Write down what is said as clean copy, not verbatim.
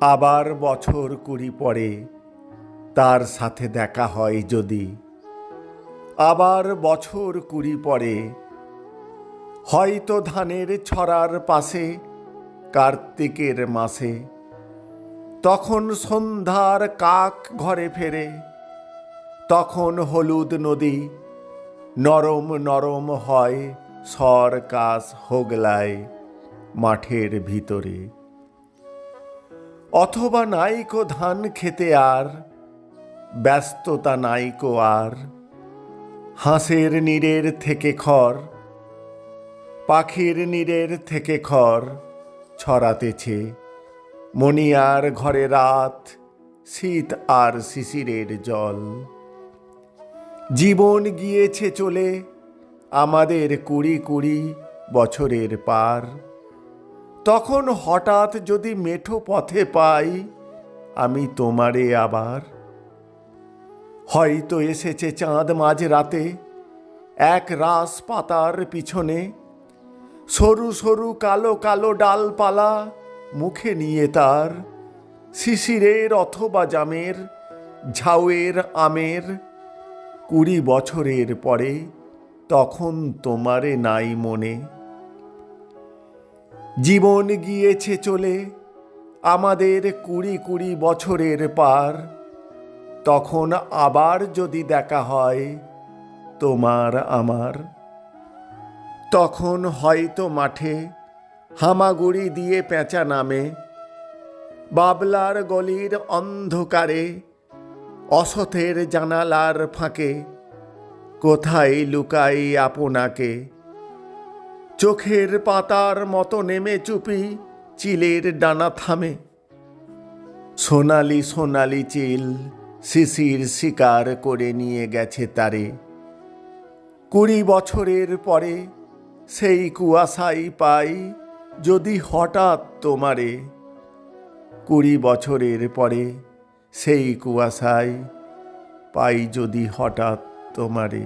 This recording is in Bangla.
আবার বছর 20 পরে তার সাথে দেখা হয় যদি, আবার বছর 20 পরে হয়তো ধানের ছড়ার পাশে কার্তিকের মাসে, তখন সন্ধ্যার কাক ঘরে ফেরে, তখন হলুদ নদী নরম নরম হয় সর কাশ হোগলায় মাঠের ভিতরে। অথবা নাইকো ধান খেতে আর ব্যস্ততা নাইকো আর, হাঁসের নীড়ের থেকে খড়, পাখির নীড়ের থেকে খড় ছড়াতেছে মণিয়ার ঘরে রাত, শীত আর শিশিরের জল। জীবন গিয়েছে চলে আমাদের 20 বছরের পার, তখন হঠাৎ যদি মেঠো পথে পাই আমি তোমারে আবার। হয়তো এসেছে চাঁদ মাঝ রাতে এক রাস পাতার পিছনে, সরু সরু কালো কালো ডালপালা মুখে নিয়ে তার, শিশিরের অথবা জামের ঝাউয়ের আমের। 20 বছরের পরে তখন তোমারে নাই মনে। জীবন গিয়েছে চলে আমাদের 20 বছরের পার, তখন আবার যদি দেখা হয় তোমার আমার। তখন হয়তো মাঠে হামাগুড়ি দিয়ে পেঁচা নামে, বাবলার গলির অন্ধকারে অসথের জানালার ফাঁকে কোথায় লুকাই আপনাকে। চোখের পাতার মতো নেমে চুপি চিলের ডানা থামে, সোনালি সোনালি চিল শিশির শিকার করে নিয়ে গেছে তারে। 20 বছরের পরে সেই কুয়াশাই পাই যদি হঠাৎ তোমারে। 20 বছরের পরে সেই কুয়াশায় পাই যদি হঠাৎ তোমারে।